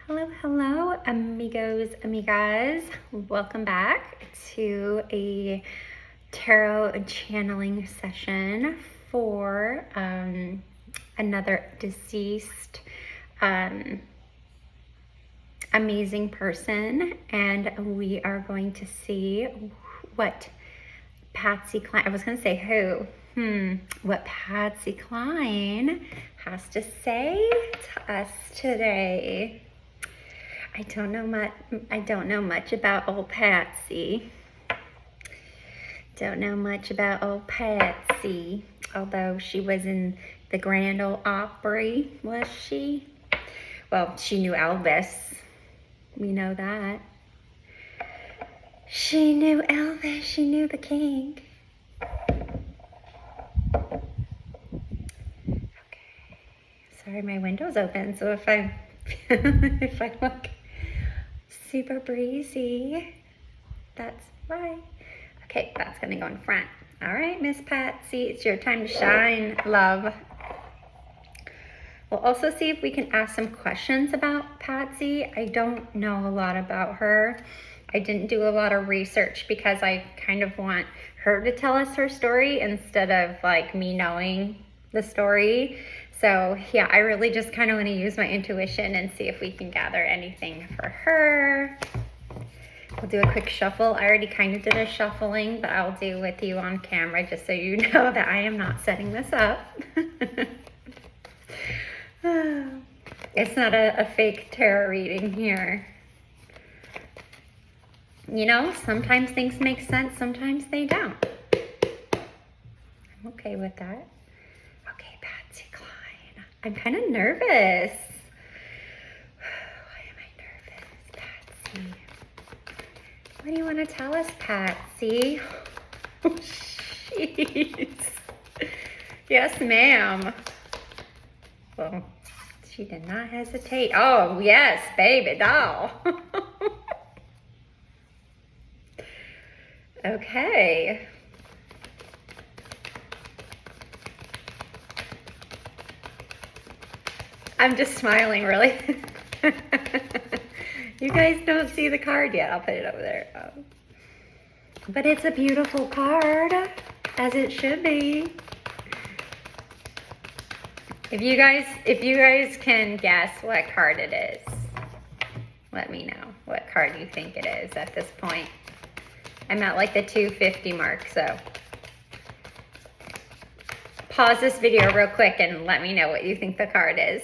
Hello, hello, amigos, amigas. Welcome back to a tarot channeling session for another deceased amazing person. And we are going to see what Patsy Cline, I was going to say who, what Patsy Cline has to say to us today. I don't know much about old Patsy. Don't know much about old Patsy. Although she was in the Grand Ole Opry, was she? Well, she knew Elvis. We know that. She knew Elvis. She knew the king. Okay. Sorry, my window's open, so if I look super breezy, that's why. Okay, that's gonna go in front. All right, Miss Patsy, it's your time to shine, love. We'll also see if we can ask some questions about Patsy. I don't know a lot about her. I didn't do a lot of research because I kind of want her to tell us her story instead of like me knowing the story. So yeah, I really just kind of want to use my intuition and see if we can gather anything for her. We'll do a quick shuffle. I already kind of did a shuffling, but I'll do with you on camera just so you know that I am not setting this up. It's not a fake tarot reading here. You know, sometimes things make sense, sometimes they don't. I'm okay with that. Okay, Patsy Cline. I'm kind of nervous. Why am I nervous, Patsy? What do you want to tell us, Patsy? Oh, jeez. Yes, ma'am. Well, she did not hesitate. Oh, yes, baby doll. Okay. I'm just smiling, really. You guys don't see the card yet. I'll put it over there. But it's a beautiful card, as it should be. If you guys can guess what card it is, let me know what card you think it is at this point. I'm at like the 250 mark, so pause this video real quick and let me know what you think the card is.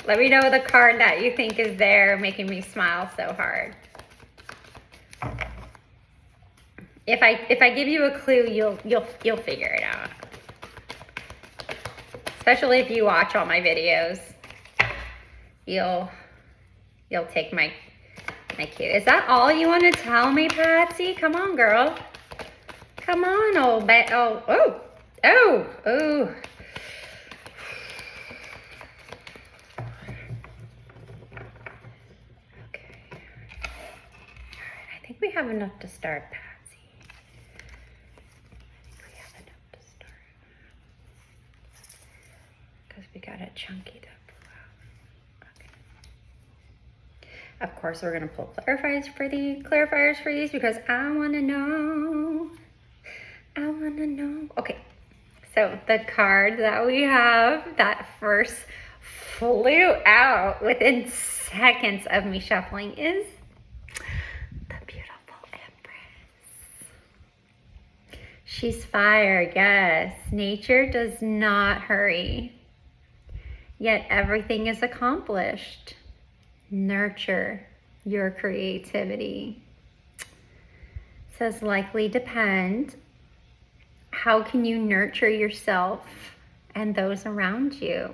Let me know the card that you think is there making me smile so hard. If I give you a clue, you'll figure it out. Especially if you watch all my videos, you'll take my cue. Is that all you want to tell me, Patsy? Come on, girl. Come on, old oh. Okay. All right, I think we have enough to start, Patsy. I think we have enough to start. Because we got a chunky to pull out. Okay. Of course, we're going to pull clarifiers for these because I want to know. Okay, so the card that we have that first flew out within seconds of me shuffling is the beautiful Empress. She's fire, yes. Nature does not hurry, yet everything is accomplished. Nurture your creativity. It says likely depend. How can you nurture yourself and those around you?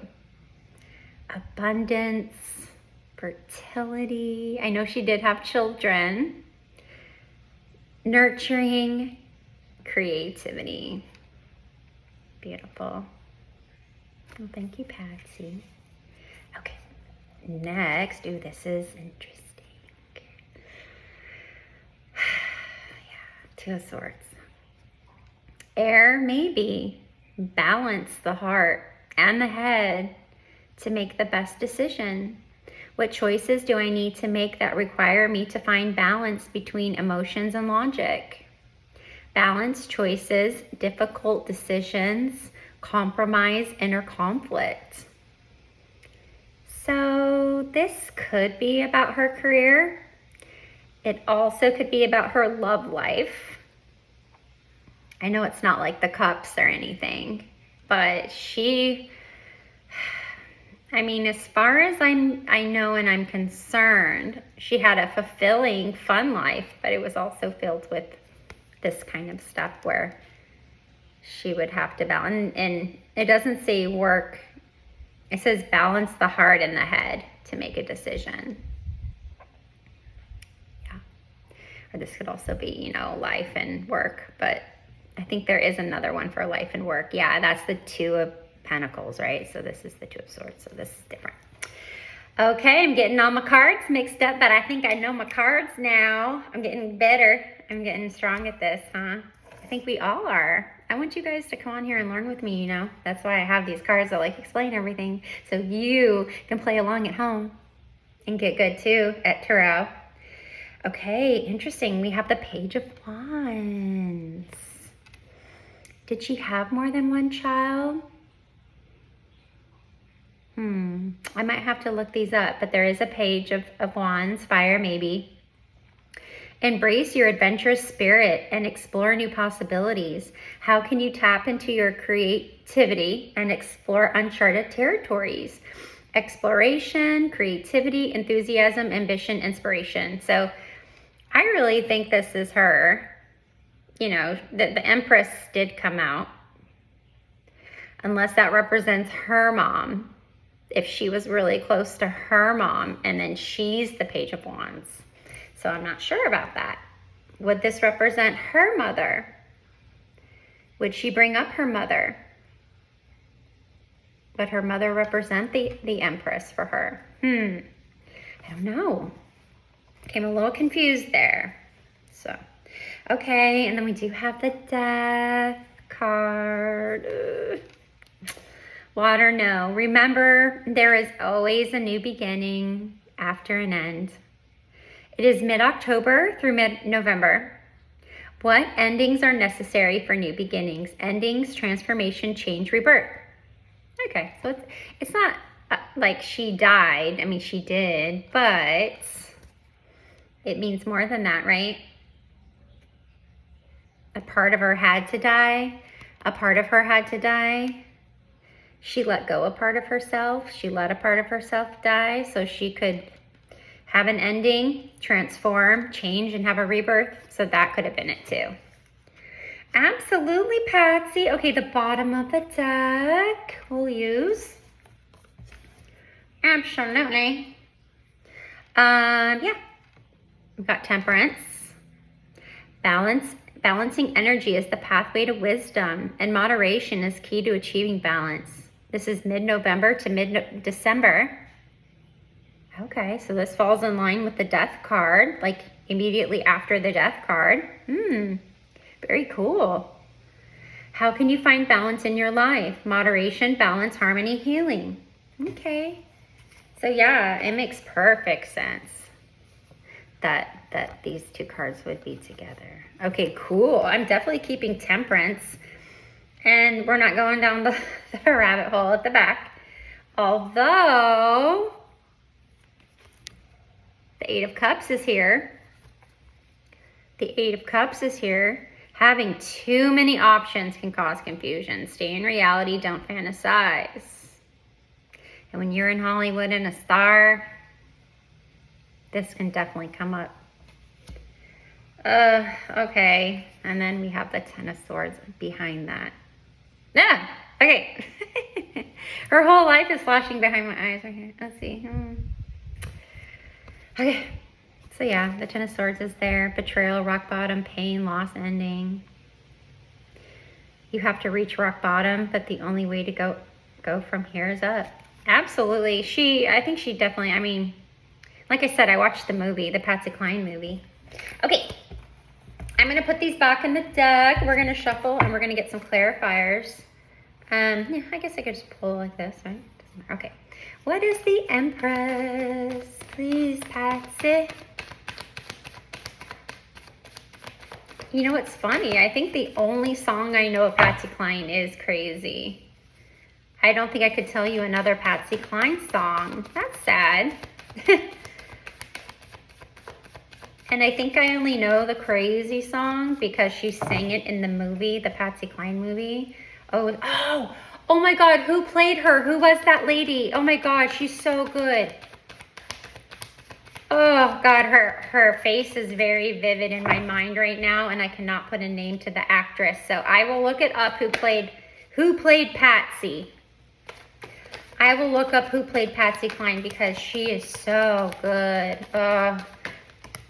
Abundance, fertility. I know she did have children. Nurturing, creativity. Beautiful. Well, thank you, Patsy. Okay, next. Ooh, this is interesting. Yeah, Two of Swords. Air, maybe. Balance the heart and the head to make the best decision? What choices do I need to make that require me to find balance between emotions and logic? Balance choices, difficult decisions, compromise, inner conflict. So this could be about her career. It also could be about her love life. I know it's not like the cups or anything, but as far as I know and I'm concerned, she had a fulfilling, fun life, but it was also filled with this kind of stuff where she would have to balance. And it doesn't say work. It says balance the heart and the head to make a decision. Yeah. Or this could also be, life and work, but I think there is another one for life and work. Yeah, that's the Two of Pentacles, right? So this is the Two of Swords, so this is different. Okay, I'm getting all my cards mixed up, but I think I know my cards now. I'm getting better. I'm getting strong at this, huh? I think we all are. I want you guys to come on here and learn with me, That's why I have these cards that explain everything, so you can play along at home and get good too at tarot. Okay, interesting. We have the Page of Wands. Did she have more than one child? I might have to look these up, but there is a Page of Wands, fire maybe. Embrace your adventurous spirit and explore new possibilities. How can you tap into your creativity and explore uncharted territories? Exploration, creativity, enthusiasm, ambition, inspiration. So I really think this is her. The Empress did come out. Unless that represents her mom. If she was really close to her mom, and then she's the Page of Wands. So I'm not sure about that. Would this represent her mother? Would she bring up her mother? Would her mother represent the Empress for her? I don't know. I'm a little confused there. So, okay, and then we do have the Death card. Water, no. Remember, there is always a new beginning after an end. It is mid-October through mid-November. What endings are necessary for new beginnings? Endings, transformation, change, rebirth. Okay, so it's not like she died. She did, but it means more than that, right? A part of her had to die. A part of her had to die. She let go a part of herself. She let a part of herself die so she could have an ending, transform, change, and have a rebirth. So that could have been it too. Absolutely, Patsy. Okay, the bottom of the deck we'll use. Absolutely. Yeah. We've got Temperance. Balancing energy is the pathway to wisdom, and moderation is key to achieving balance. This is mid-November to mid-December. Okay, so this falls in line with the Death card, immediately after the Death card. Very cool. How can you find balance in your life? Moderation, balance, harmony, healing. Okay. So yeah, it makes perfect sense that these two cards would be together. Okay, cool. I'm definitely keeping Temperance. And we're not going down the rabbit hole at the back. Although, the Eight of Cups is here. The Eight of Cups is here. Having too many options can cause confusion. Stay in reality, don't fantasize. And when you're in Hollywood and a star, this can definitely come up. Okay. And then we have the Ten of Swords behind that. Yeah, okay. Her whole life is flashing behind my eyes. Okay, let's see. Okay, so yeah, the Ten of Swords is there. Betrayal, rock bottom, pain, loss, ending. You have to reach rock bottom, but the only way to go from here is up. Absolutely. I think she definitely, like I said, I watched the movie, the Patsy Cline movie. Okay, I'm going to put these back in the deck. We're going to shuffle and we're going to get some clarifiers. Yeah, I guess I could just pull like this, right? Okay. What is the Empress? Please, Patsy. You know what's funny? I think the only song I know of Patsy Cline is Crazy. I don't think I could tell you another Patsy Cline song. That's sad. And I think I only know the Crazy song because she sang it in the movie, the Patsy Cline movie. Oh my God, who played her? Who was that lady? Oh my God, she's so good. Oh God, her face is very vivid in my mind right now, and I cannot put a name to the actress. So I will look it up who played Patsy. I will look up who played Patsy Cline because she is so good.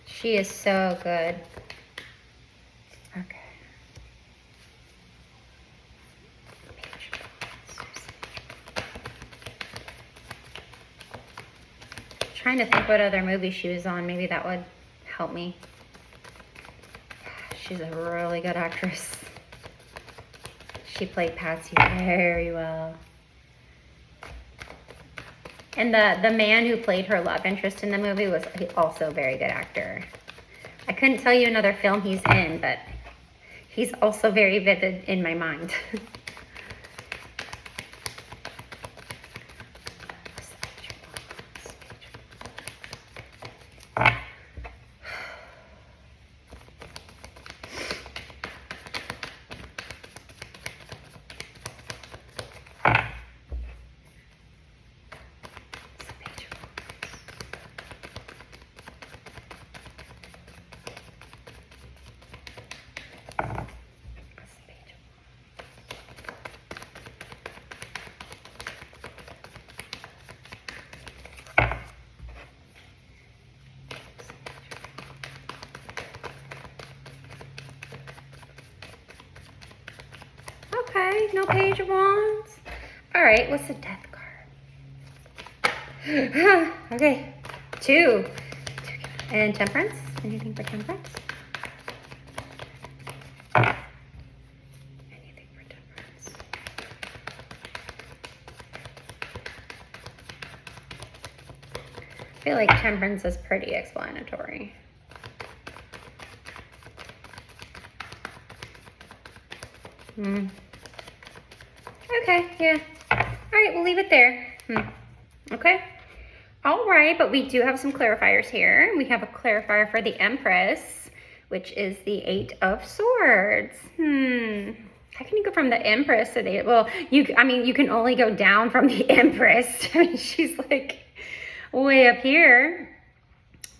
She is so good. Okay. Trying to think what other movie she was on. Maybe that would help me. She's a really good actress. She played Patsy very well. And the man who played her love interest in the movie was also a very good actor. I couldn't tell you another film he's in, but he's also very vivid in my mind. Okay, no Page of Wands. All right, what's the Death card? Okay, 2. And Temperance. Anything for Temperance? Anything for Temperance? I feel like Temperance is pretty explanatory. Okay, yeah. All right, we'll leave it there. Okay. All right, but we do have some clarifiers here. We have a clarifier for the Empress, which is the 8 of Swords. How can you go from the Empress to the, well, you can only go down from the Empress. I mean, she's like way up here.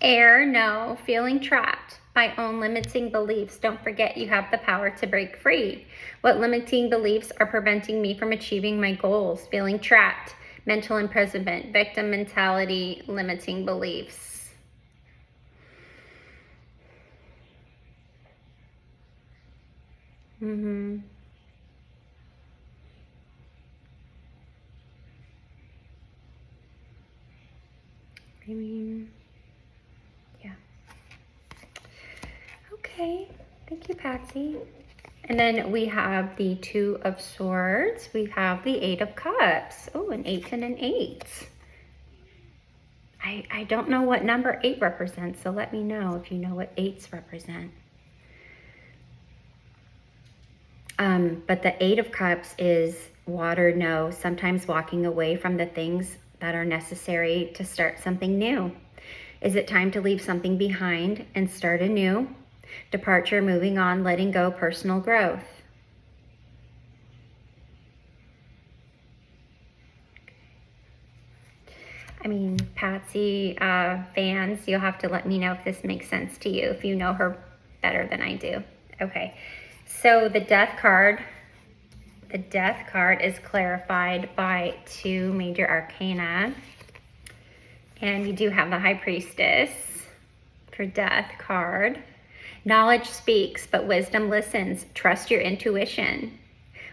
Air, no. Feeling trapped by own limiting beliefs. Don't forget you have the power to break free. What limiting beliefs are preventing me from achieving my goals? Feeling trapped. Mental imprisonment. Victim mentality. Limiting beliefs. I mean, yeah. Okay, thank you, Patsy. And then we have the 2 of Swords. We have the 8 of Cups. Oh, an 8 and an 8. I don't know what number 8 represents, so let me know if you know what 8s represent. But the 8 of Cups is water, no. Sometimes walking away from the things that are necessary to start something new. Is it time to leave something behind and start anew? Departure, moving on, letting go, personal growth. I mean, Patsy fans, you'll have to let me know if this makes sense to you, if you know her better than I do. Okay, so the Death card is clarified by 2 major arcana. And you do have the High Priestess for Death card. Knowledge speaks, but wisdom listens. Trust your intuition.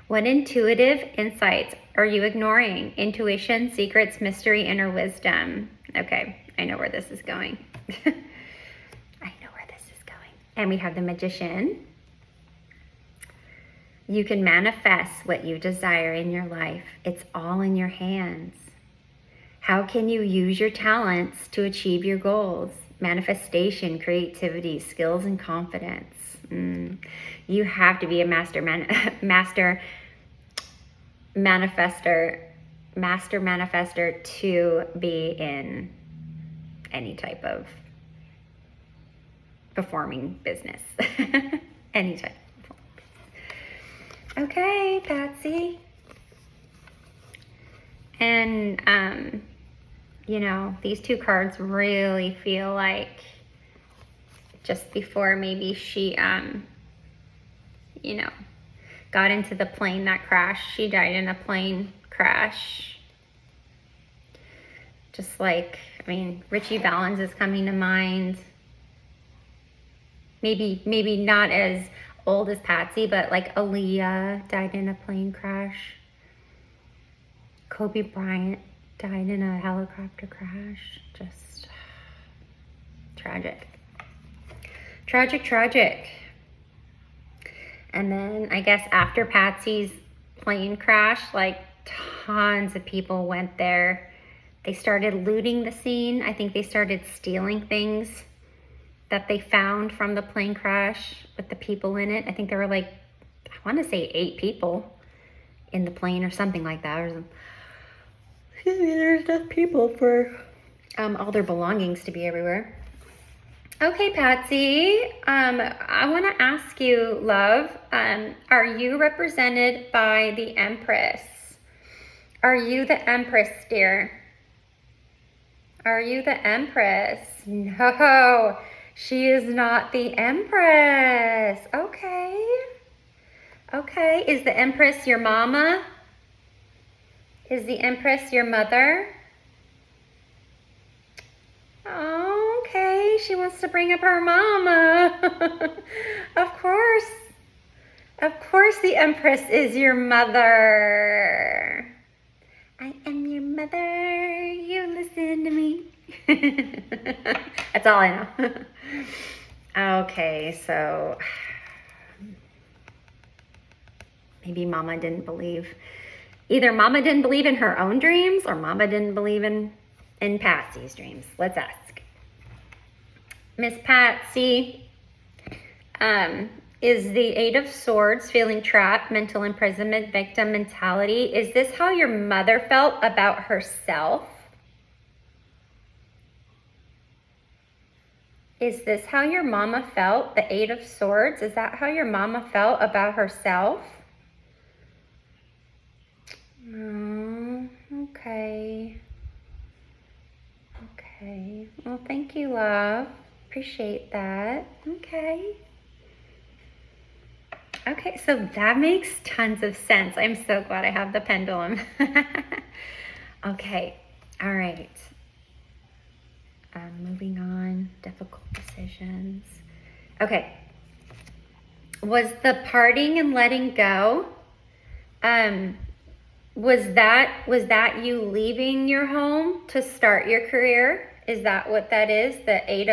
What intuitive insights are you ignoring? Intuition, secrets, mystery, inner wisdom. Okay, I know where this is going. I know where this is going. And we have the Magician. You can manifest what you desire in your life. It's all in your hands. How can you use your talents to achieve your goals? Manifestation, creativity, skills, and confidence. You have to be a master manifester to be in any type of performing business. Any type of performing business. Okay, Patsy. And you know, these two cards really feel like just before maybe she you know, got into the plane that crashed. She died in a plane crash. Just like, I mean, Richie Valens is coming to mind. Maybe not as old as Patsy, but like Aaliyah died in a plane crash. Kobe Bryant died in a helicopter crash. Just tragic. Tragic, tragic. And then I guess after Patsy's plane crash, like tons of people went there. They started looting the scene. I think they started stealing things that they found from the plane crash with the people in it. I think there were like, I want to say 8 people in the plane or something like that. There's enough people for all their belongings to be everywhere. Okay, Patsy, I want to ask you, love, are you represented by the Empress? Are you the Empress, dear? Are you the Empress? No, she is not the Empress. Okay. Okay, is the Empress your mama? Is the Empress your mother? Oh, okay, she wants to bring up her mama. Of course. Of course the Empress is your mother. I am your mother, you listen to me. That's all I know. Okay, so maybe Mama didn't believe. Either Mama didn't believe in her own dreams or Mama didn't believe in Patsy's dreams. Let's ask. Miss Patsy, is the 8 of Swords, feeling trapped, mental imprisonment, victim mentality? Is this how your mother felt about herself? Is this how your mama felt, the 8 of Swords? Is that how your mama felt about herself? Oh, okay. Okay. Well, thank you, love. Appreciate that. Okay. Okay, so that makes tons of sense. I'm so glad I have the pendulum. Okay, all right. Moving on, difficult decisions. Okay. Was the parting and letting go, was that you leaving your home to start your career? Is that what that is? The 8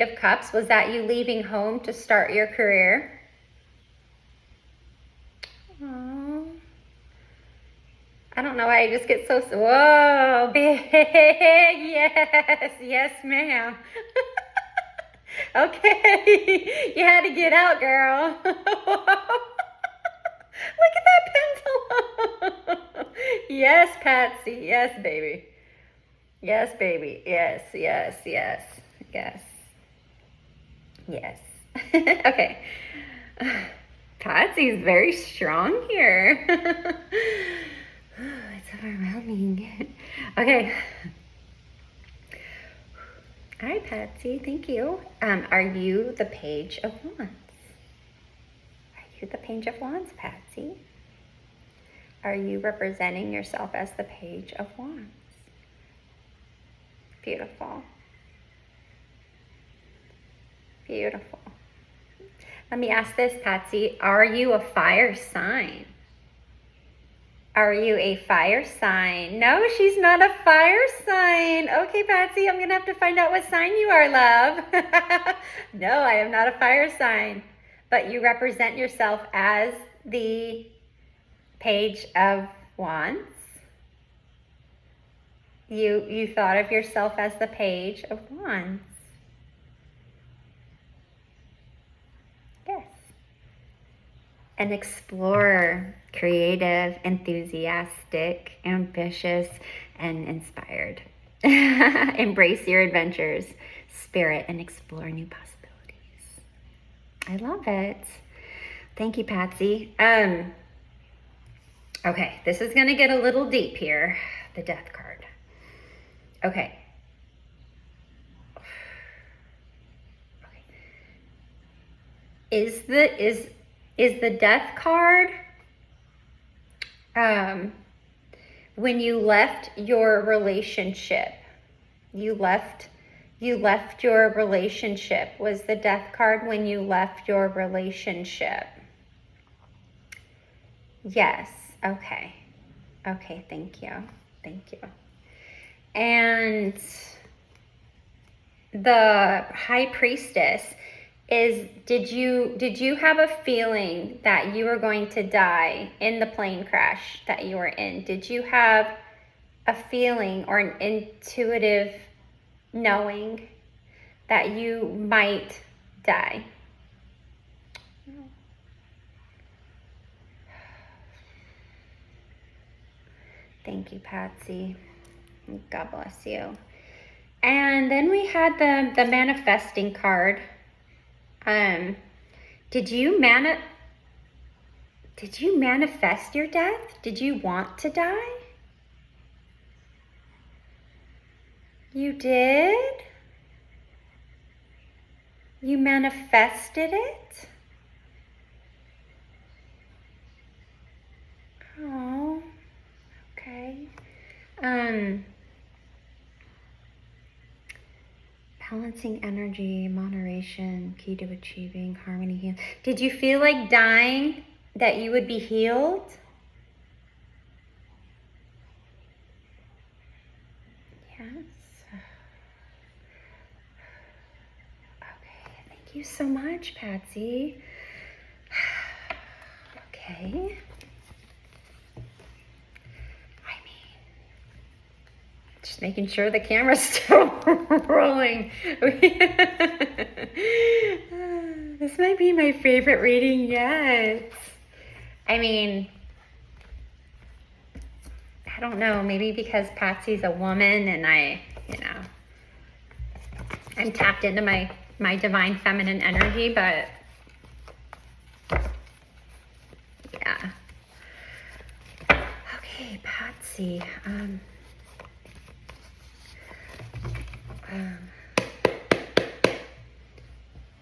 of Cups, was that you leaving home to start your career? Oh, I don't know why I just get so, whoa, big, yes, ma'am. Okay, you had to get out, girl. Look at that pendulum. Yes, Patsy, yes, baby. Yes, baby, yes, yes, yes. Yes. Yes. Okay. Patsy's very strong here. It's overwhelming. Okay. All right, Patsy, thank you. Are you the Page of Wands? Are you the Page of Wands, Patsy? Are you representing yourself as the Page of Wands? Beautiful. Beautiful. Let me ask this, Patsy. Are you a fire sign? Are you a fire sign? No, she's not a fire sign. Okay, Patsy, I'm going to have to find out what sign you are, love. No, I am not a fire sign. But you represent yourself as the Page of Wands. You thought of yourself as the Page of Wands. Yes. An explorer, creative, enthusiastic, ambitious, and inspired. Embrace your adventures, spirit, and explore new possibilities. I love it. Thank you, Patsy. Okay, this is gonna get a little deep here. The Death card. Okay. Is the Death card when you left your relationship? You left your relationship. Was the Death card when you left your relationship? Yes. Okay. Okay, thank you. Thank you. And the High Priestess is, did you have a feeling that you were going to die in the plane crash that you were in? Did you have a feeling or an intuitive knowing that you might die? Thank you, Patsy. God bless you. And then we had the manifesting card. Did you manifest your death? Did you want to die? You did? You manifested it? Oh, okay. Balancing energy, moderation, key to achieving harmony. Did you feel like dying, that you would be healed? Yes. Okay, thank you so much, Patsy. Okay. Just making sure the camera's still rolling. This might be my favorite reading yet. I mean, I don't know, maybe because Patsy's a woman and I'm tapped into my divine feminine energy, but yeah. Okay, Patsy.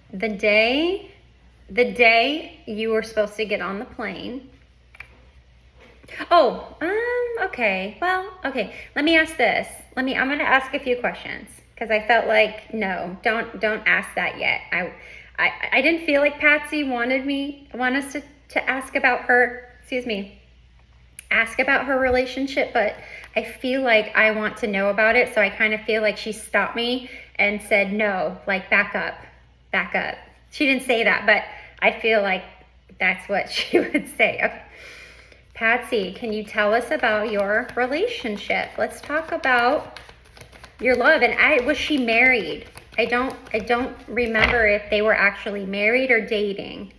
The day you were supposed to get on the plane. Oh, okay. Well, okay. Let me ask this. I'm going to ask a few questions because I felt like, no, don't ask that yet. I didn't feel like Patsy want us to ask about her, ask about her relationship, but I feel like I want to know about it. So I kind of feel like she stopped me and said, no, like back up. She didn't say that, but I feel like that's what she would say. Okay. Patsy, can you tell us about your relationship? Let's talk about your love. And was she married? I don't remember if they were actually married or dating,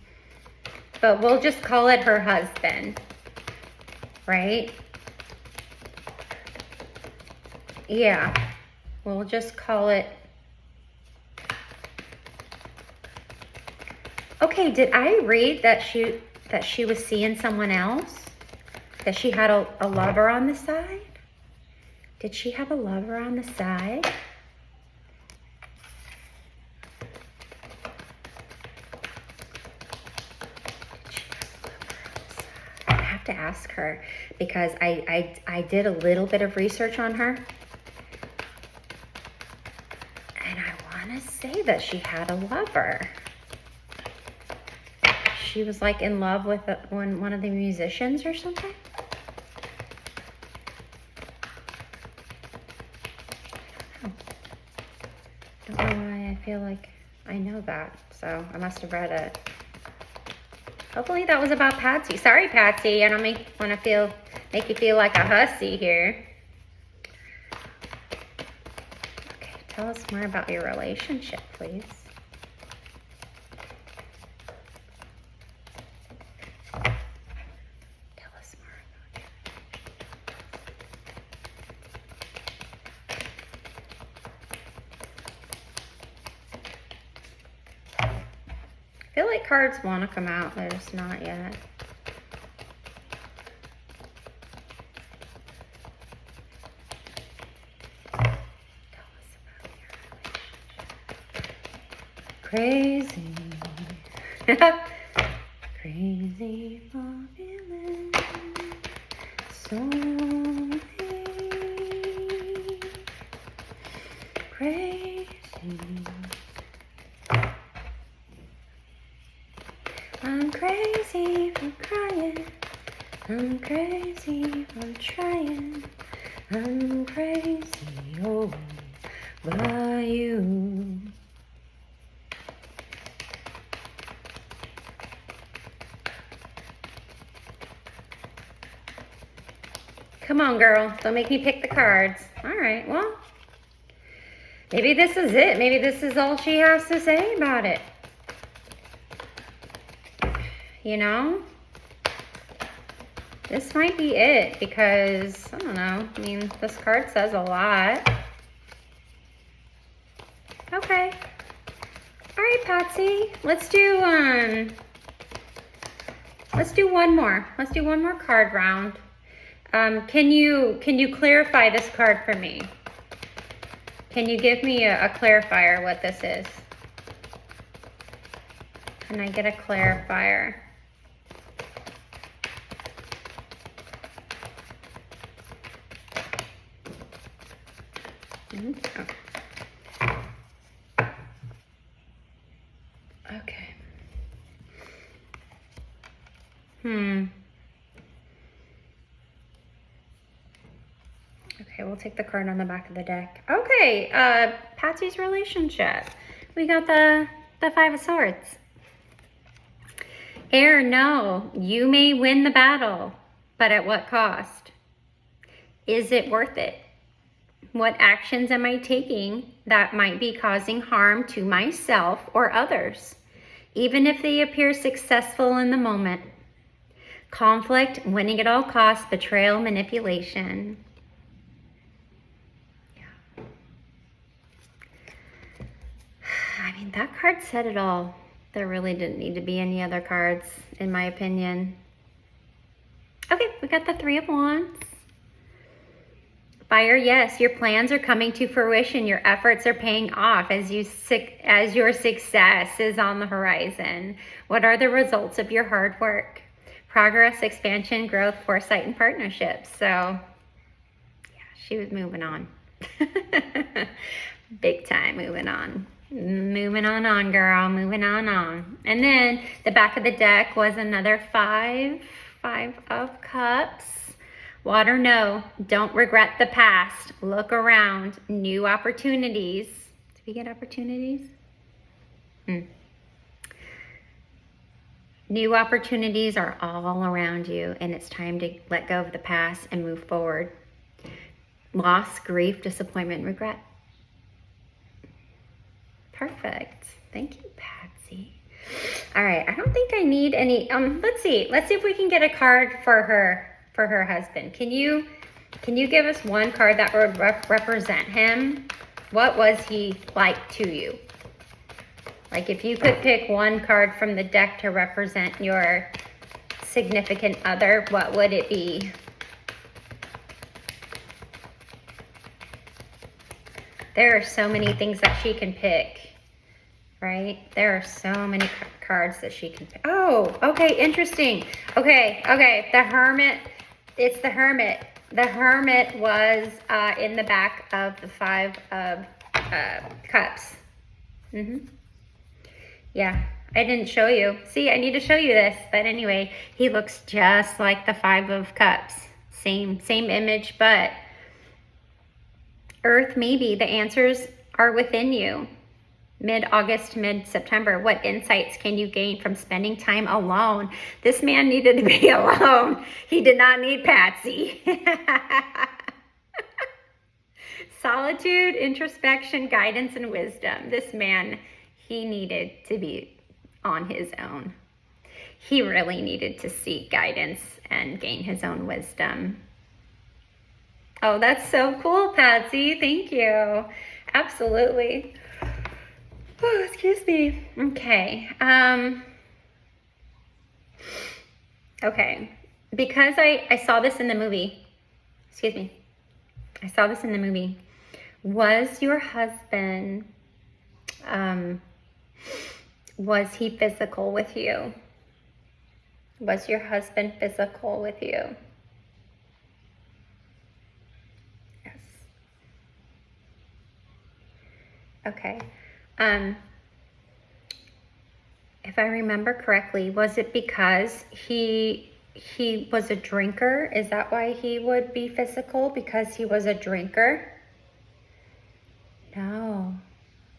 but we'll just call it her husband, right? Yeah, we'll just call it. Okay, did I read that she was seeing someone else? That she had a lover on the side? Did she have a lover on the side? I have to ask her because I did a little bit of research on her. And I want to say that she had a lover. She was like in love with one of the musicians or something. I don't know why I feel like I know that, so I must have read it. Hopefully that was about Patsy. Sorry, Patsy, I don't make you feel like a hussy here. Tell us more about your relationship, please. Tell us more about it. I feel like cards want to come out, they're just not yet. Crazy, crazy for feeling so crazy. I'm crazy for crying. I'm crazy for trying. I'm crazy over you. Come on, girl. Don't make me pick the cards. All right, well, maybe this is it. Maybe this is all she has to say about it. You know? This might be it because, I don't know. I mean, this card says a lot. Okay. All right, Patsy. Let's do one more. Let's do one more card round. Can you clarify this card for me? Can you give me a clarifier what this is? Can I get a clarifier? Okay. Okay, we'll take the card on the back of the deck. Okay, Patsy's relationship. We got the Five of Swords. Air, no, you may win the battle, but at what cost? Is it worth it? What actions am I taking that might be causing harm to myself or others, even if they appear successful in the moment? Conflict, winning at all costs, betrayal, manipulation. Yeah. I mean, that card said it all. There really didn't need to be any other cards, in my opinion. Okay, we got the Three of Wands. Fire, yes, your plans are coming to fruition. Your efforts are paying off as your success is on the horizon. What are the results of your hard work? Progress, expansion, growth, foresight, and partnerships. So, yeah, she was moving on. Big time moving on. Moving on, girl. Moving on. And then the back of the deck was another Five of Cups. Water, no. Don't regret the past. Look around. New opportunities. Did we get opportunities? New opportunities are all around you, and it's time to let go of the past and move forward. Loss, grief, disappointment, regret. Perfect. Thank you, Patsy. All right, I don't think I need any, let's see if we can get a card for her husband. Can you give us one card that would represent him? What was he like to you? Like, if you could pick one card from the deck to represent your significant other, what would it be? There are so many things that she can pick, right? There are so many cards that she can pick. Oh, okay, interesting. Okay, the Hermit. It's the Hermit. The Hermit was in the back of the Five of Cups. Yeah, I didn't show you. See, I need to show you this. But anyway, he looks just like the Five of Cups. Same image, but Earth, maybe the answers are within you. Mid-August, mid-September, what insights can you gain from spending time alone? This man needed to be alone. He did not need Patsy. Solitude, introspection, guidance, and wisdom. This man, he needed to be on his own. He really needed to seek guidance and gain his own wisdom. Oh, that's so cool, Patsy. Thank you. Absolutely. Oh, excuse me. Okay. Okay. Because I saw this in the movie. Excuse me. I saw this in the movie. Was your husband, was he physical with you? Was your husband physical with you? Yes. Okay. If I remember correctly, was it because he was a drinker? Is that why he would be physical? Because he was a drinker? No.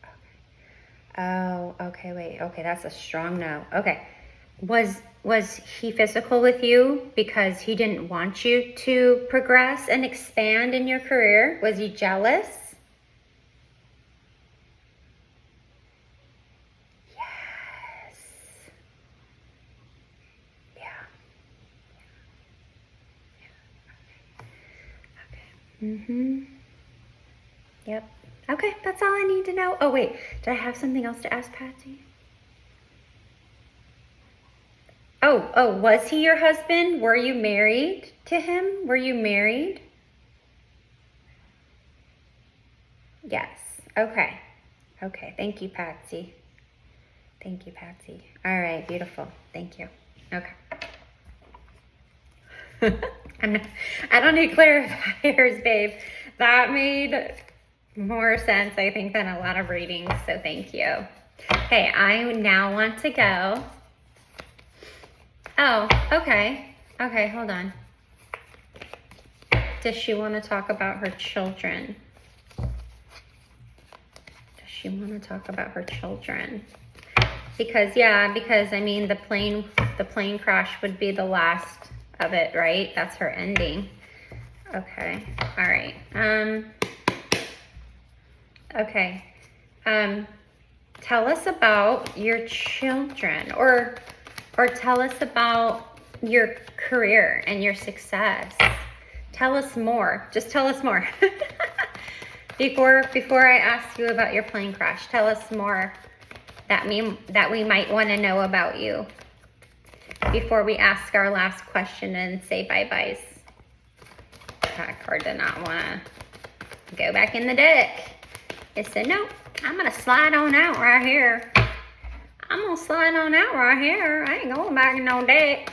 Okay. Oh, okay, wait. Okay, that's a strong no. Okay. Was he physical with you because he didn't want you to progress and expand in your career? Was he jealous? Yes. Yeah. Okay. Mm-hmm. Yep. Okay, that's all I need to know. Oh, wait. Did I have something else to ask Patsy? Oh, was he your husband? Were you married to him? Were you married? Yes. Okay. Okay. Thank you, Patsy. Thank you, Patsy. All right. Beautiful. Thank you. Okay. I don't need clarifiers, babe. That made more sense, I think, than a lot of readings. So thank you. Okay. I now want to go. Oh, okay. Okay, hold on. Does she want to talk about her children? Does she want to talk about her children? Because I mean the plane crash would be the last of it, right? That's her ending. Okay. All right. Okay. Tell us about your children, or tell us about your career and your success. Tell us more. Just tell us more. Before I ask you about your plane crash, tell us more that we might want to know about you before we ask our last question and say bye-byes. That card did not want to go back in the deck. It said, no, I'm going to slide on out right here. I'm going to slide on out right here. I ain't going back in no deck.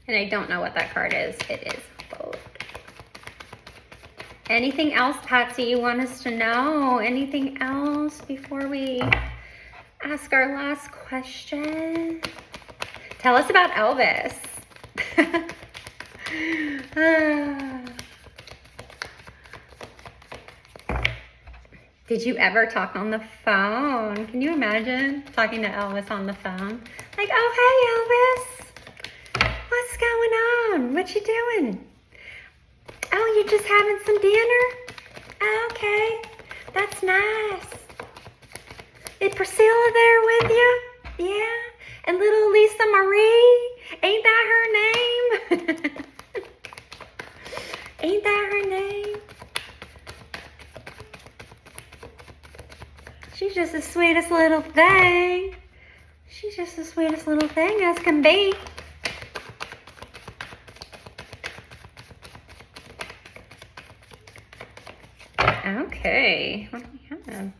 And I don't know what that card is. It is both. Anything else, Patsy, you want us to know? Anything else before we ask our last question? Tell us about Elvis. Did you ever talk on the phone? Can you imagine talking to Elvis on the phone? Like, oh, hey, Elvis. What's going on? What you doing? Oh, you just having some dinner? Okay, that's nice. Is Priscilla there with you? Yeah. And little Lisa Marie? Ain't that her name? Ain't that her name? She's just the sweetest little thing. She's just the sweetest little thing as can be. Okay. What do we have?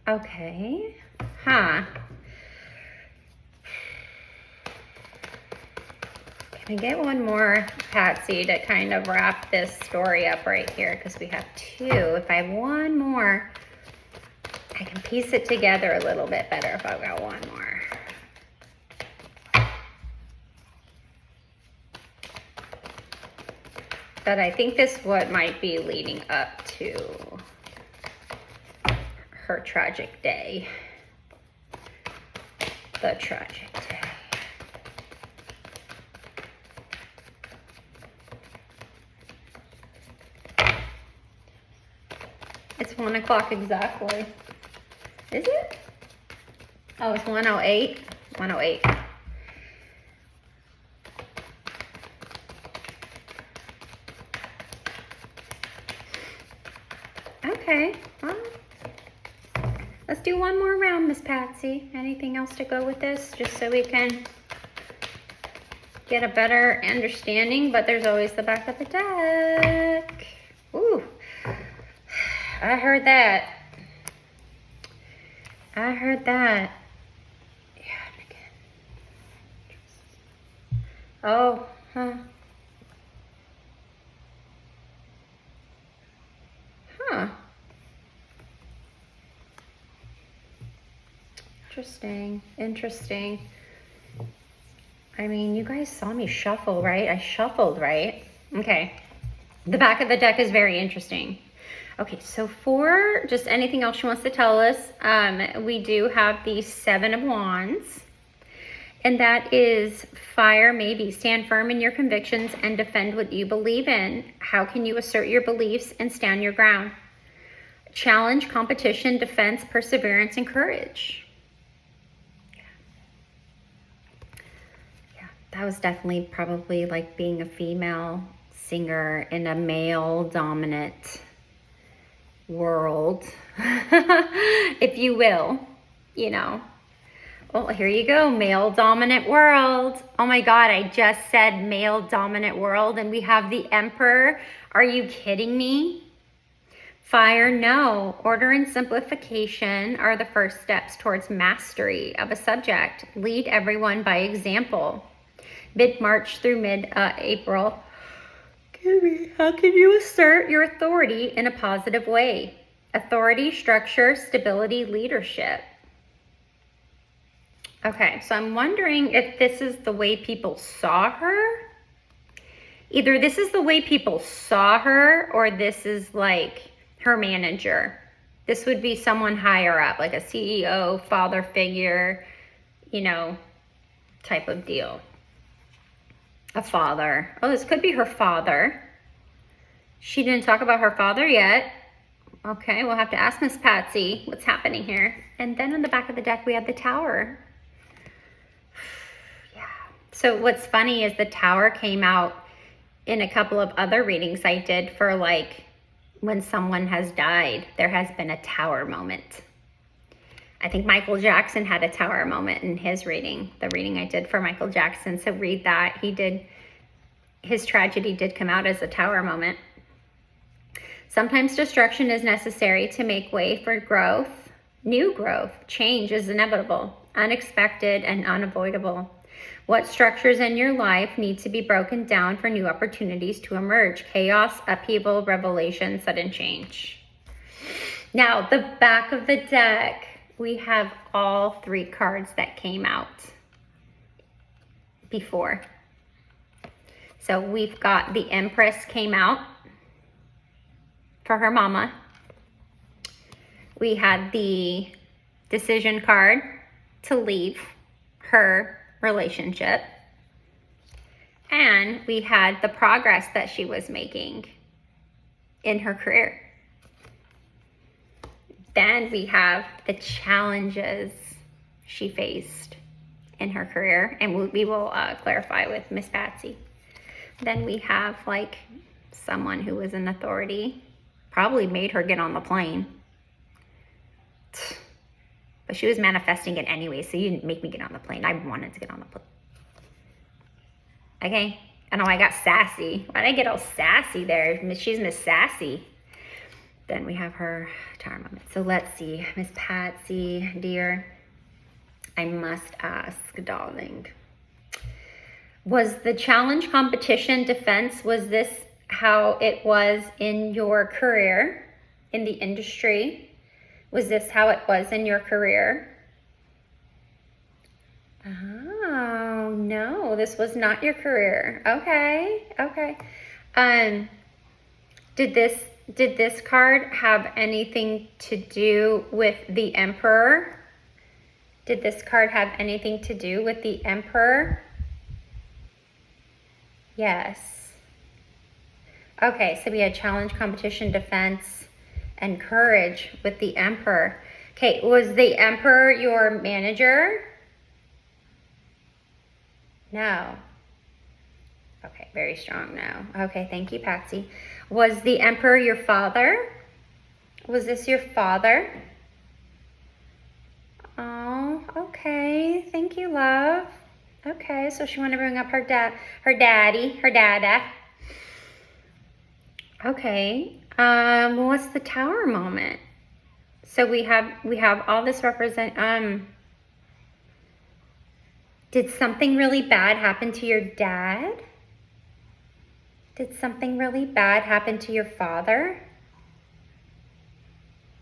Okay. Huh. Can I get one more, Patsy, to kind of wrap this story up right here? Because we have two. If I have one more, I can piece it together a little bit better if I've got one more. But I think this what might be leading up to her tragic day. the tragic day. It's 1 o'clock exactly. Is it? Oh, it's 1:08. 1:08. Okay. Well, let's do one more round, Miss Patsy. Anything else to go with this? Just so we can get a better understanding, but there's always the back of the deck. Ooh, I heard that. I heard that. Yeah, again. Oh, huh. Huh. Interesting. Interesting. I mean, you guys saw me shuffle, right? I shuffled, right? Okay. The back of the deck is very interesting. Okay, so for just anything else she wants to tell us, we do have the 7 of Wands. And that is fire, maybe. Stand firm in your convictions and defend what you believe in. How can you assert your beliefs and stand your ground? Challenge, competition, defense, perseverance, and courage. That was definitely probably like being a female singer in a male dominant world, if you will, you know. Well, here you go, male dominant world. Oh my God, I just said male dominant world and we have the Emperor. Are you kidding me? Fire, no. Order and simplification are the first steps towards mastery of a subject. Lead everyone by example. Mid-March through mid-April. How can you assert your authority in a positive way? Authority, structure, stability, leadership. Okay, so I'm wondering if this is the way people saw her. Either this is the way people saw her or this is like her manager. This would be someone higher up, like a CEO, father figure, you know, type of deal. A father. Oh, this could be her father. She didn't talk about her father yet. Okay, we'll have to ask Miss Patsy what's happening here. And then on the back of the deck, we have the Tower. Yeah. So what's funny is the Tower came out in a couple of other readings I did for like when someone has died. There has been a Tower moment. I think Michael Jackson had a Tower moment in his reading, the reading I did for Michael Jackson. So read that. His tragedy did come out as a Tower moment. Sometimes destruction is necessary to make way for growth. New growth, change is inevitable, unexpected, and unavoidable. What structures in your life need to be broken down for new opportunities to emerge? Chaos, upheaval, revelation, sudden change. Now, the back of the deck, we have all 3 cards that came out before. So we've got the Empress came out for her mama. We had the decision card to leave her relationship. And we had the progress that she was making in her career. Then we have the challenges she faced in her career, and we will clarify with Miss Patsy. Then we have like someone who was in authority, probably made her get on the plane. But she was manifesting it anyway, so you didn't make me get on the plane. I wanted to get on the plane. Okay, I know I got sassy. Why did I get all sassy there? She's Miss Sassy. Then we have her Tower moment. So let's see, Miss Patsy, dear, I must ask, darling. Was the challenge, competition, defense, was this how it was in your career, in the industry? Was this how it was in your career? Oh, no, this was not your career. Okay, okay. Did this card have anything to do with the Emperor Did this card have anything to do with the Emperor? Yes. Okay, so we had challenge, competition, defense, and courage with the Emperor. Okay, was the Emperor your manager? No. Okay, very strong no. Okay, thank you, Patsy. Was the Emperor your father? Was this your father? Oh, okay. Thank you, love. Okay, so she wanted to bring up her dada. Okay. What's the tower moment? So we have all this represent. Did something really bad happen to your dad? Did something really bad happen to your father?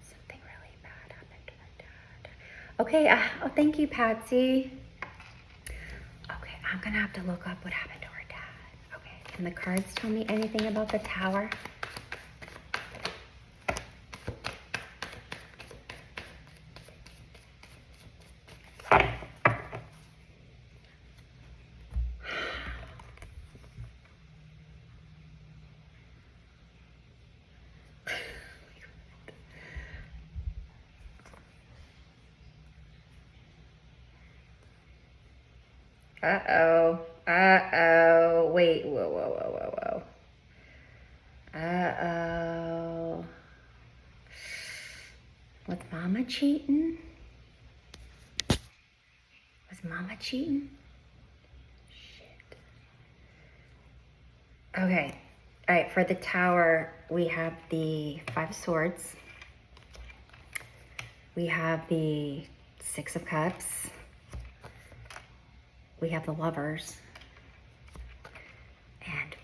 Something really bad happened to my dad. Okay. Oh, thank you, Patsy. Okay, I'm gonna have to look up what happened to her dad. Okay, can the cards tell me anything about the tower? Uh-oh. Uh-oh. Wait, whoa. Uh-oh. Was Mama cheating? Was Mama cheating? Shit. Okay. All right, for the tower, we have the 5 of Swords. We have the 6 of Cups. We have the Lovers. And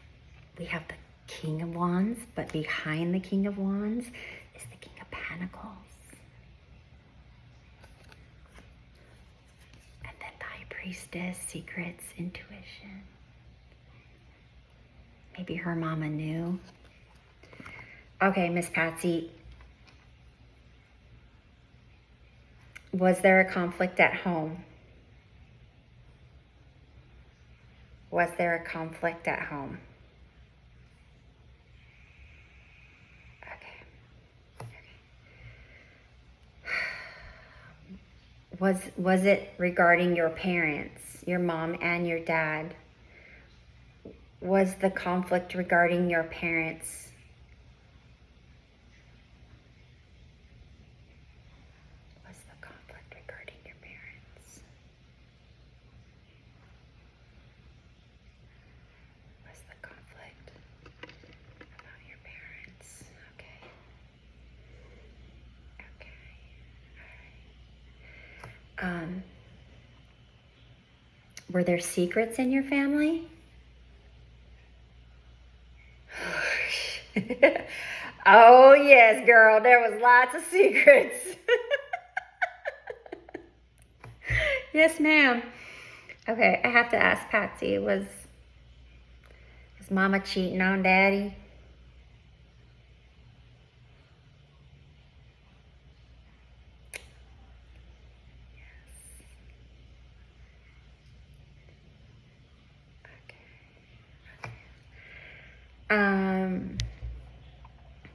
we have the King of Wands, but behind the King of Wands is the King of Pentacles. And then the High Priestess, secrets, intuition. Maybe her mama knew. Okay, Miss Patsy. Was there a conflict at home? Was there a conflict at home? Okay. Was it regarding your parents, your mom and your dad? Was the conflict regarding your parents? Was the conflict regarding your parents? Was the conflict about your parents? Okay. Were there secrets in your family? Oh yes, girl, there was lots of secrets. Yes, ma'am. Okay, I have to ask Patsy, was Mama cheating on Daddy?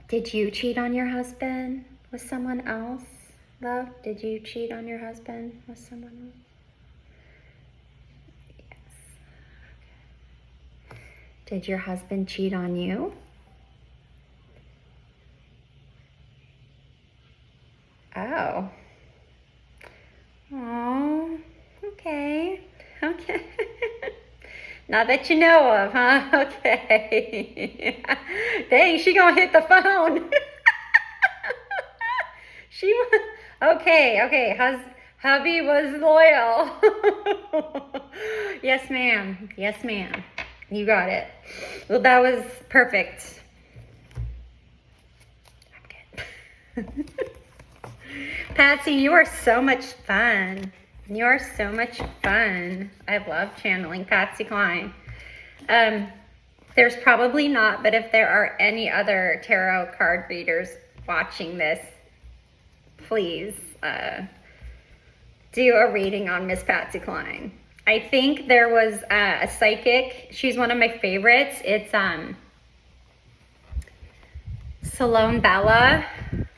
Did you cheat on your husband with someone else, love? Did you cheat on your husband with someone else? Yes. Okay. Did your husband cheat on you? Oh. Oh, okay. Okay. Not that you know of, huh? Okay. Dang, she gonna hit the phone. Okay. Hubby was loyal. Yes, ma'am. Yes, ma'am. You got it. Well, that was perfect. I'm good. Patsy, you are so much fun. You are so much fun. I love channeling Patsy Cline. There's probably not, but if there are any other tarot card readers watching this, please do a reading on Miss Patsy Cline. I think there was a psychic. She's one of my favorites. It's Sloan Bella.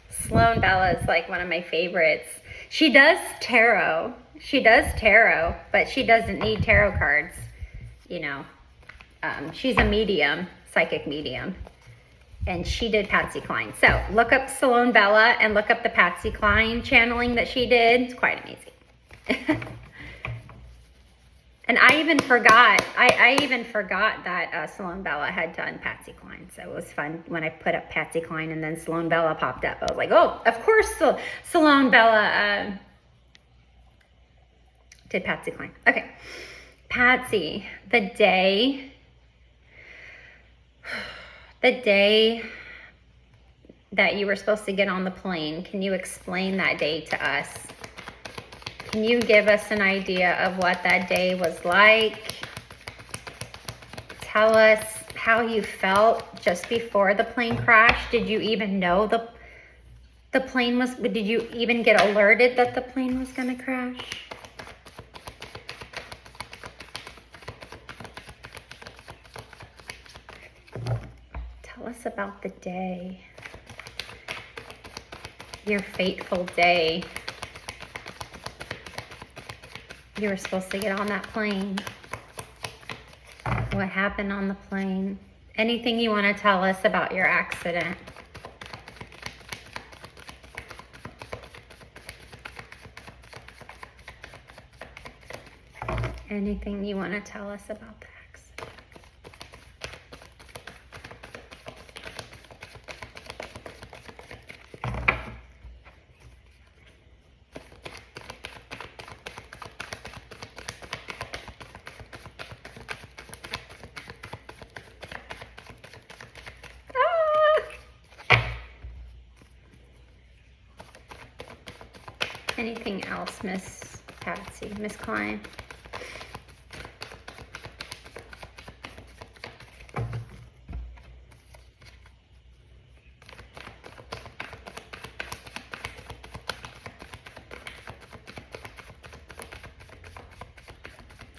Sloan Bella is like one of my favorites. She does tarot. She does tarot, but she doesn't need tarot cards. You know, she's a medium, psychic medium. And she did Patsy Cline. So look up Sloan Bella and look up the Patsy Cline channeling that she did. It's quite amazing. And I even forgot, I even forgot that Sloan Bella had done Patsy Cline. So it was fun when I put up Patsy Cline and then Sloan Bella popped up. I was like, oh, of course Sloan Bella did Patsy Cline. Okay, Patsy, the day that you were supposed to get on the plane, can you explain that day to us? Can you give us an idea of what that day was like? Tell us how you felt just before the plane crashed. Did you even know the plane was, did you even get alerted that the plane was going to crash? Tell us about the day, your fateful day. You were supposed to get on that plane. What happened on the plane? Anything you want to tell us about your accident? Anything you want to tell us about the accident? Anything else, Miss Patsy, Miss Cline?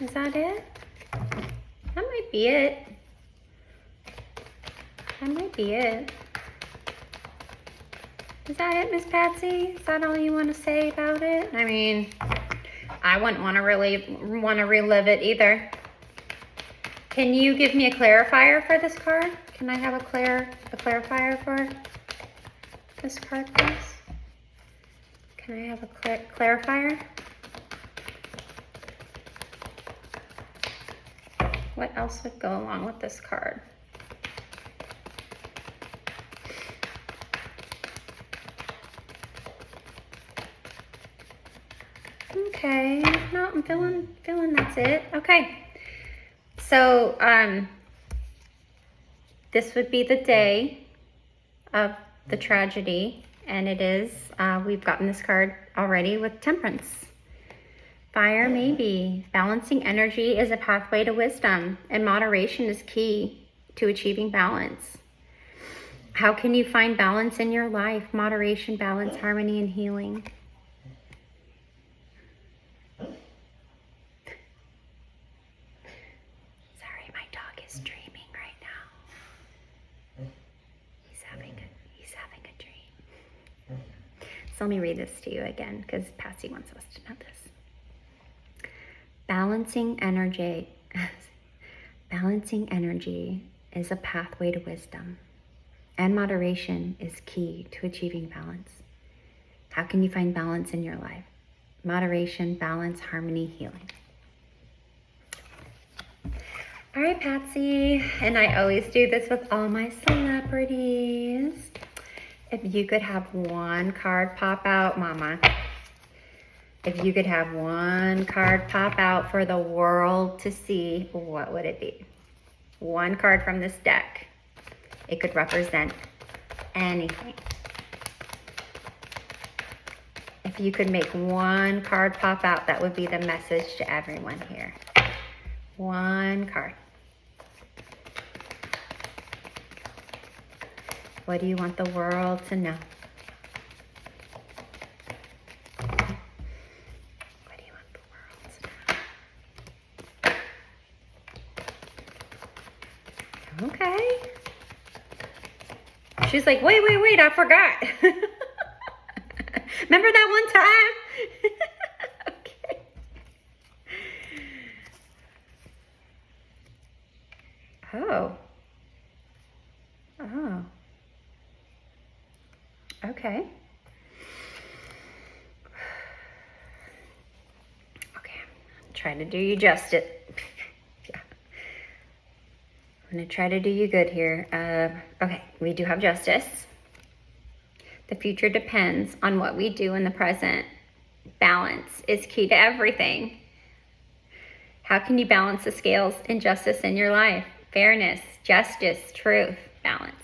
Is that it? That might be it. That might be it. Is that it, Miss Patsy? Is that all you want to say about it? I mean, I wouldn't want to relive it either. Can you give me a clarifier for this card? Can I have a clarifier for this card, please? Can I have a clarifier? What else would go along with this card? Okay, no, I'm feeling that's it. Okay, so this would be the day of the tragedy, and it is, we've gotten this card already with Temperance. Fire, maybe. Balancing energy is a pathway to wisdom, and moderation is key to achieving balance. How can you find balance in your life? Moderation, balance, harmony, and healing. So let me read this to you again because Patsy wants us to know this. Balancing energy is a pathway to wisdom, and moderation is key to achieving balance. How can you find balance in your life? Moderation, balance, harmony, healing. All right, Patsy, and I always do this with all my celebrities. If you could have one card pop out, Mama. If you could have one card pop out for the world to see, what would it be? One card from this deck. It could represent anything. If you could make one card pop out, that would be the message to everyone here. One card. What do you want the world to know? What Okay. She's like, wait, I forgot. Remember that one time? Okay. Oh. Oh. Okay. Okay. I'm trying to do you justice. Yeah. I'm going to try to do you good here. Okay. We do have justice. The future depends on what we do in the present. Balance is key to everything. How can you balance the scales and justice in your life? Fairness, justice, truth, balance.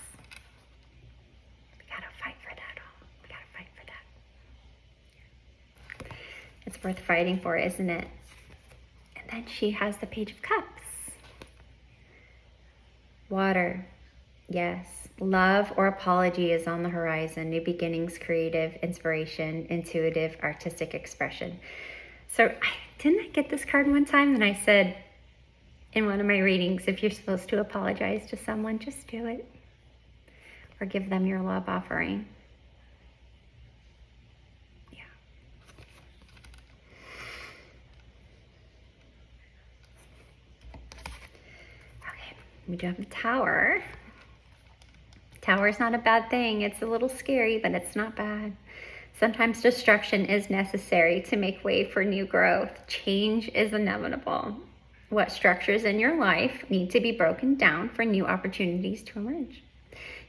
We gotta fight for that all. We gotta fight for that. It's worth fighting for, isn't it? And then she has the Page of Cups. Water. Yes. Love or apology is on the horizon. New beginnings, creative, inspiration, intuitive, artistic expression. So didn't I get this card one time and I said in one of my readings, if you're supposed to apologize to someone, just do it. Or give them your love offering. Yeah. Okay, we do have the Tower. Tower is not a bad thing. It's a little scary, but it's not bad. Sometimes destruction is necessary to make way for new growth. Change is inevitable. What structures in your life need to be broken down for new opportunities to emerge?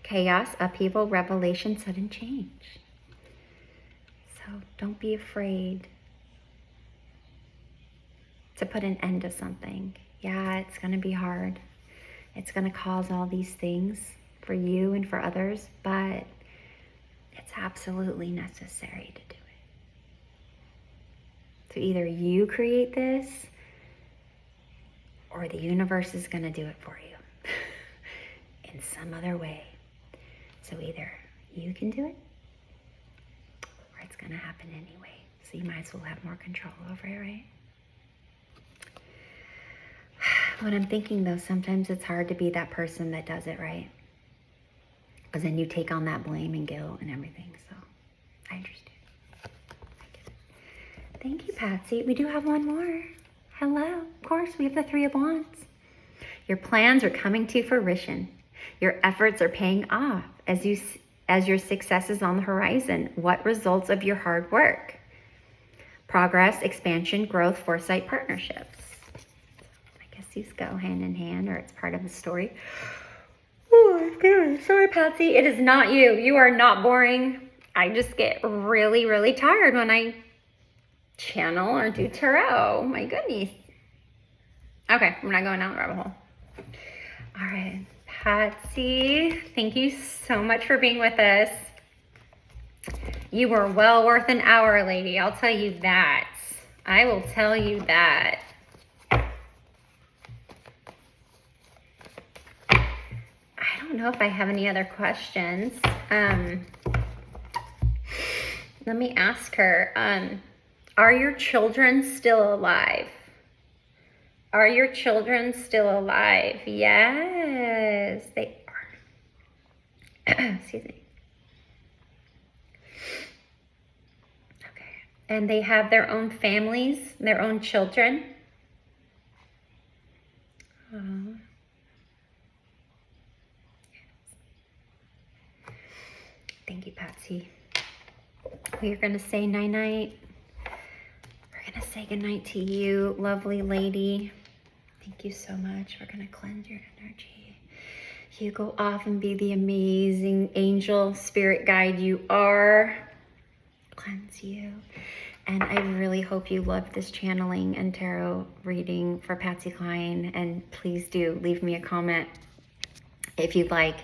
Chaos, upheaval, revelation, sudden change. So don't be afraid to put an end to something. Yeah, it's going to be hard. It's going to cause all these things for you and for others, but it's absolutely necessary to do it. So either you create this or the universe is going to do it for you in some other way. So either you can do it or it's going to happen anyway. So you might as well have more control over it, right? What I'm thinking though, sometimes it's hard to be that person that does it, right? Because then you take on that blame and guilt and everything. So I understand. I get it. Thank you, Patsy. We do have one more. Hello. Of course, we have the Three of Wands. Your plans are coming to fruition. Your efforts are paying off as your success is on the horizon. What results of your hard work? Progress, expansion, growth, foresight, partnerships. I guess these go hand in hand, or it's part of the story. Oh my goodness. Sorry, Patsy. It is not you. You are not boring. I just get really, really tired when I channel or do tarot. My goodness. Okay, I'm not going down the rabbit hole. All right, Patsy, thank you so much for being with us. You were well worth an hour, lady. I'll tell you that. I will tell you that. I don't know if I have any other questions. Let me ask her. Are your children still alive? Are your children still alive? Yes, they are. Excuse me. Okay. And they have their own families, their own children? Oh. Thank you, Patsy. We're going to say night-night. We're going to say goodnight to you, lovely lady. Thank you so much. We're going to cleanse your energy. You go off and be the amazing angel spirit guide you are. Cleanse you. And I really hope you loved this channeling and tarot reading for Patsy Cline. And please do leave me a comment if you'd like.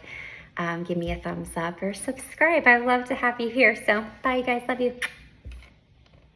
Give me a thumbs up or subscribe. I'd love to have you here. So bye, you guys. Love you.